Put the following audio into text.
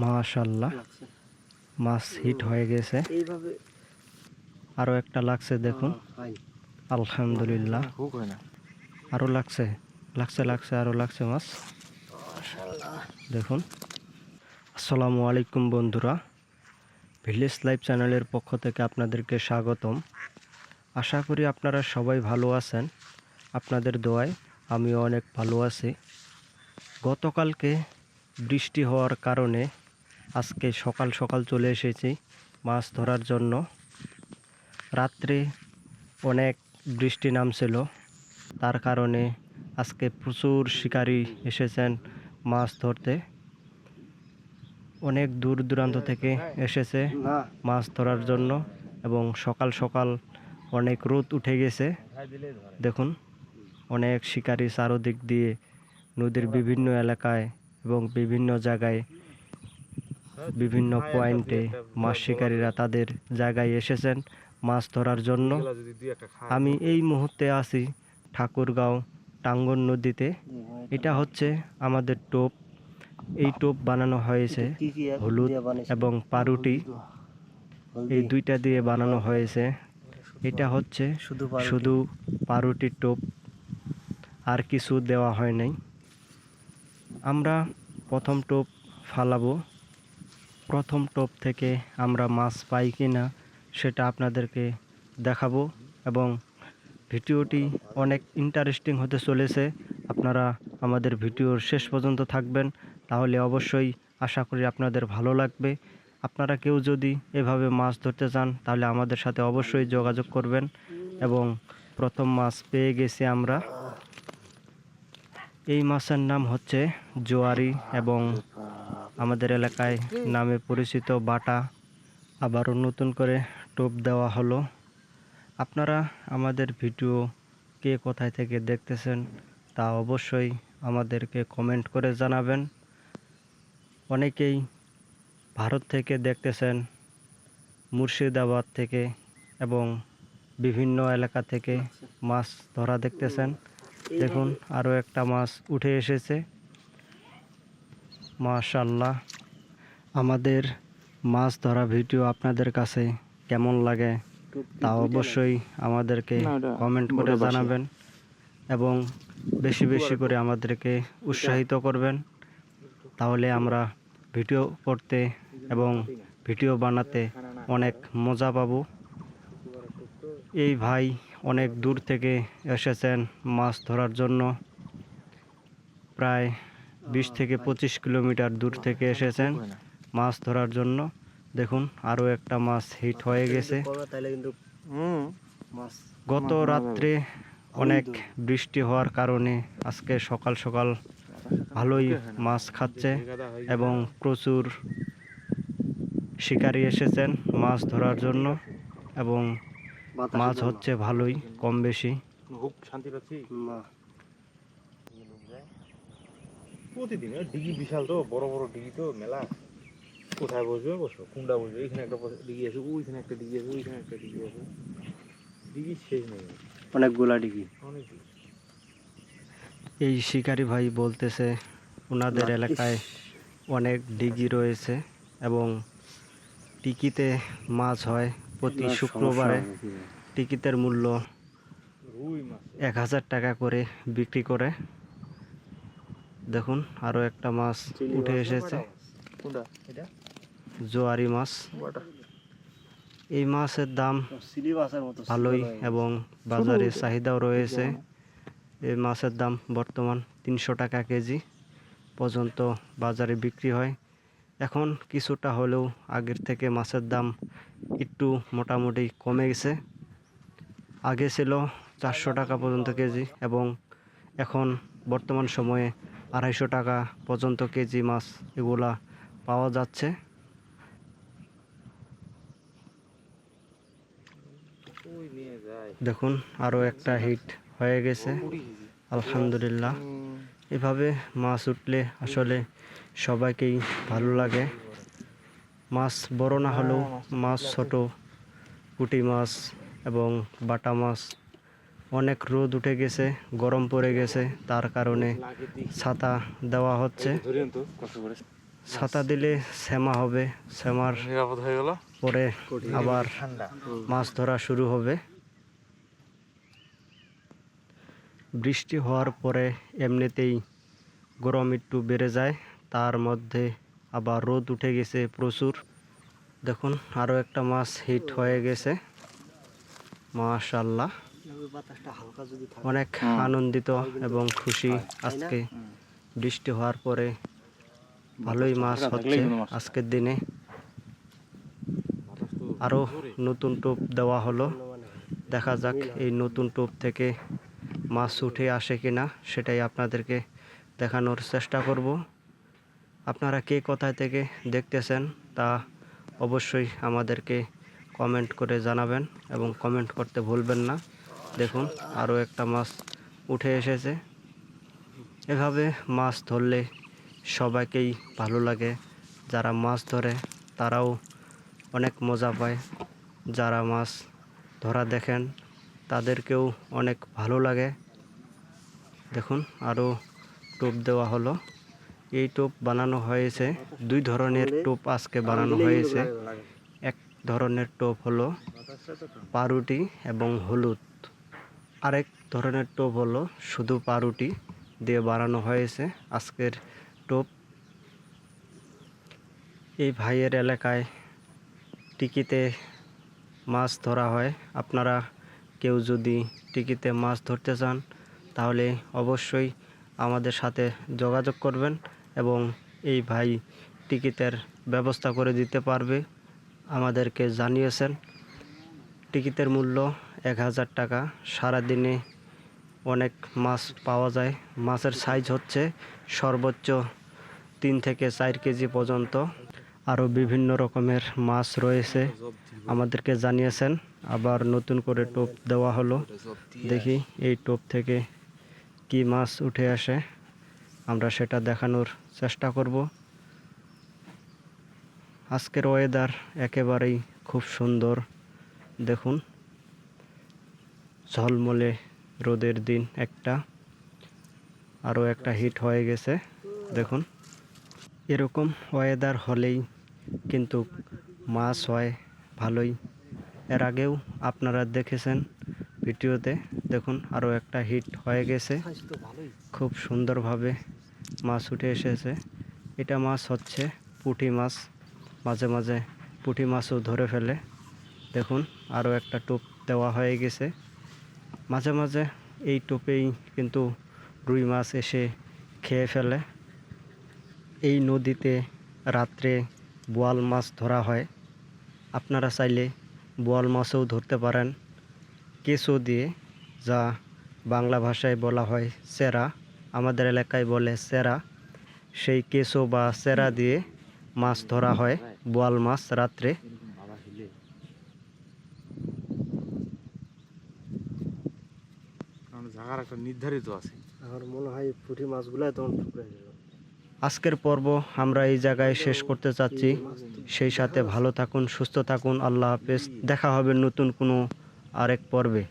মাশাআল্লাহ, মাছ হিট হয়ে গেছে। আরো একটা লাগছে, দেখুন। আলহামদুলিল্লাহ, আরো লাগছে, আরো লাগছে মাছ, দেখুন। আসসালামু আলাইকুম বন্ধুরা, ভিলেজ লাইফ চ্যানেলের পক্ষ থেকে আপনাদেরকে স্বাগতম। আশা করি আপনারা সবাই ভালো আছেন। আপনাদের দোয়ায় আমিও অনেক ভালো আছি। গতকালকে বৃষ্টি হওয়ার কারণে আজকে সকাল সকাল চলে এসেছি মাছ ধরার জন্য। রাত্রে অনেক বৃষ্টি নামছিল, তার কারণে আজকে প্রচুর শিকারী এসেছেন মাছ ধরতে। অনেক দূর দূরান্ত থেকে এসেছে মাছ ধরার জন্য, এবং সকাল সকাল অনেক রোদ উঠে গেছে, দেখুন। অনেক শিকারী চারদিক দিয়ে নদীর বিভিন্ন এলাকায় এবং বিভিন্ন জায়গায়, বিভিন্ন পয়েন্টে মাছ শিকারীরা তাদের জায়গায় এসেছেন মাছ ধরার জন্য। আমি এই মুহূর্তে আছি ঠাকুরগাঁও টাঙ্গন নদীতে। এটা হচ্ছে আমাদের টোপ। এই টোপ বানানো হয়েছে হলুদ এবং পাউরুটি, এই দুইটা দিয়ে বানানো হয়েছে। এটা হচ্ছে শুধু পাউরুটির টোপ, আর কিছু দেওয়া হয় নাই। আমরা প্রথম টোপ ফালাবো। প্রথম টোপ থেকে আমরা মাছ পাই কিনা সেটা আপনাদেরকে দেখাবো, এবং ভিডিওটি অনেক ইন্টারেস্টিং হতে চলেছে। আপনারা আমাদের ভিডিওর শেষ পর্যন্ত থাকবেন, তাহলে অবশ্যই আশা করি আপনাদের ভালো লাগবে। আপনারা কেউ যদি এভাবে মাছ ধরতে চান তাহলে আমাদের সাথে অবশ্যই যোগাযোগ করবেন। এবং প্রথম মাছ পেয়ে গেছি আমরা। এই মাছের নাম হচ্ছে জোয়ারি, এবং আমাদের এলাকায় নামে পরিচিত বাটা। আবারও নতুন করে টোপ দেওয়া হলো। আপনারা আমাদের ভিডিও কে কোথায় থেকে দেখতেছেন তা অবশ্যই আমাদেরকে কমেন্ট করে জানাবেন। অনেকেই ভারত থেকে দেখতেছেন, মুর্শিদাবাদ থেকে এবং বিভিন্ন এলাকা থেকে মাছ ধরা দেখতেছেন। দেখুন, আরও একটা মাছ উঠে এসেছে। মাশাআল্লাহ, আমাদের মাছ ধরা ভিডিও আপনাদের কাছে কেমন লাগে তা অবশ্যই আমাদেরকে কমেন্ট করে জানাবেন, এবং বেশি বেশি করে আমাদেরকে উৎসাহিত করবেন। তাহলে আমরা ভিডিও করতে এবং ভিডিও বানাতে অনেক মজা পাবো। এই ভাই অনেক দূর থেকে এসেছেন মাছ ধরার জন্য। প্রায় 20 থেকে 25 কিলোমিটার দূর থেকে এসেছেন মাছ ধরার জন্য। দেখুন, আরও একটা মাছ হিট হয়ে গেছে। গত রাত্রে অনেক বৃষ্টি হওয়ার কারণে আজকে সকাল সকাল ভালোই মাছ খাচ্ছে, এবং প্রচুর শিকারী এসেছেন মাছ ধরার জন্য, এবং মাছ হচ্ছে ভালোই কম বেশি। শান্তি পাচ্ছি প্রতিদিন। ডিগি বিশাল তো, বড় বড় ডিগি তো মেলা। কোথায় বসবে? বসো, কোনটা বসবে? এখানে একটা ডিগি আছে, ওইখানে একটা ডিগি আছে, ওইখানে একটা ডিগি আছে। ডিগি শেষ নেই, অনেকগুলা ডিগি। অনেক। এই শিকারী ভাই বলতেছে ওনাদের এলাকায় অনেক ডিগি রয়েছে, এবং টিকিতে মাছ হয় প্রতি শুক্রবারে। টিকিটের মূল্য 1000 টাকা করে বিক্রি করে। দেখুন, আরও একটা মাছ উঠে এসেছে, জোয়ারি মাছ। এই মাছের দাম ভালোই, এবং বাজারে চাহিদাও রয়েছে। এই মাছের দাম বর্তমান 300 টাকা কেজি পর্যন্ত বাজারে বিক্রি হয়। এখন কিছুটা হলেও আগের থেকে মাছের দাম একটু মোটামুটি কমে গেছে। আগে ছিল 400 টাকা পর্যন্ত কেজি, এবং এখন বর্তমান সময়ে 250 টাকা পর্যন্ত কেজি মাছ এগুলা পাওয়া যাচ্ছে। দেখুন, আরও একটা হিট হয়ে গেছে, আলহামদুলিল্লাহ। এভাবে মাছ উঠলে আসলে সবাইকেই ভালো লাগে। মাছ বড় না হলেও মাছ ছোট, পুঁটি মাছ এবং বাটা মাছ। অনেক রোদ উঠে গেছে, গরম পড়ে গেছে, তার কারণে ছাতা দেওয়া হচ্ছে। ছাতা দিলে শ্যামা হবে, শ্যামার নিরাপদ হয়ে গেল। পরে আবার ঠান্ডা মাছ ধরা শুরু হবে। বৃষ্টি হওয়ার পরে এমনিতেই গরম একটু বেড়ে যায়, তার মধ্যে আবার রোদ উঠে গেছে প্রচুর। দেখুন আরও একটা মাছ হিট হয়ে গেছে, মাশাআল্লাহ। অনেক আনন্দিত এবং খুশি আজকে বৃষ্টি হওয়ার পরে ভালোই মাছ হচ্ছে আজকের দিনে। আরও নতুন টোপ দেওয়া হলো, দেখা যাক এই নতুন টোপ থেকে মাছ উঠে আসে কিনা সেটাই আপনাদেরকে দেখানোর চেষ্টা করব। আপনারা কে কোথায় থেকে দেখতেছেন তা অবশ্যই আমাদেরকে কমেন্ট করে জানাবেন এবং কমেন্ট করতে ভুলবেন না। দেখুন আরও একটা মাছ উঠে এসেছে। এভাবে মাছ ধরলে সবাইকেই ভালো লাগে, যারা মাছ ধরে তারাও অনেক মজা পায়, যারা মাছ ধরা দেখেন তাদেরকেও অনেক ভালো লাগে। দেখুন আরও টোপ দেওয়া হলো। এই টোপ বানানো হয়েছে, দুই ধরনের টোপ আজকে বানানো হয়েছে। এক ধরনের টোপ হলো পাউরুটি এবং হলুদ, আরেক ধরনের টোপ হলো শুধু পাউরুটি দিয়ে বানানো হয়েছে আজকের টোপ। এই ভাইয়ের এলাকায় টিকিতে মাছ ধরা হয়। আপনারা কেউ যদি টিকিতে মাছ ধরতে চান তাহলে অবশ্যই আমাদের সাথে যোগাযোগ করবেন এবং এই ভাই টিকিটের ব্যবস্থা করে দিতে পারবে। আমাদেরকে জানিয়েছেন টিকিটের মূল্য 1000 টাকা। সারাদিনে অনেক মাছ পাওয়া যায়। মাছের সাইজ হচ্ছে সর্বোচ্চ 3 থেকে 4 কেজি পর্যন্ত। আরও বিভিন্ন রকমের মাছ রয়েছে, আমাদেরকে জানিয়েছেন। আবার নতুন করে টোপ দেওয়া হলো, দেখি এই টোপ থেকে কি মাছ উঠে আসে, আমরা সেটা দেখানোর চেষ্টা করব। আজকের ওয়েদার একেবারেই খুব সুন্দর। দেখুন ঝলমলে রোদের দিন একটা, আরও একটা হিট হয়ে গেছে। দেখুন এরকম ওয়েদার হলেই কিন্তু মাছ হয় ভালোই। এর আগেও আপনারা দেখেছেন ভিডিওতে। দেখুন আরও একটা হিট হয়ে গেছে, খুব সুন্দরভাবে মাছ উঠে এসেছে। এটা মাছ হচ্ছে পুঁটি মাছ, মাঝে মাঝে পুঁটি মাছও ধরে ফেলে। দেখুন আরও একটা টোপ দেওয়া হয়ে গেছে। মাঝে মাঝে এই টোপেই কিন্তু রুই মাছ এসে খেয়ে ফেলে। এই নদীতে রাত্রে বোয়াল মাছ ধরা হয়, আপনারা চাইলে বোয়াল মাছও ধরতে পারেন কেঁচো দিয়ে, যা বাংলা ভাষায় বলা হয় চেরা, আমাদের এলাকায় বলে চেরা। সেই কেঁচো বা চেরা দিয়ে মাছ ধরা হয়, বোয়াল মাছ রাত্রে। জায়গার একটা নির্ধারিত আছে। আমার মনে হয় পুঁটি মাছগুলাই তখন ঠুকরে গেল। আজকের পর্ব আমরা এই জায়গায় শেষ করতে চাচ্ছি। সেই সাথে ভালো থাকুন, সুস্থ থাকুন, আল্লাহ হাফেজ। দেখা হবে নতুন কোনো আরেক পর্বে।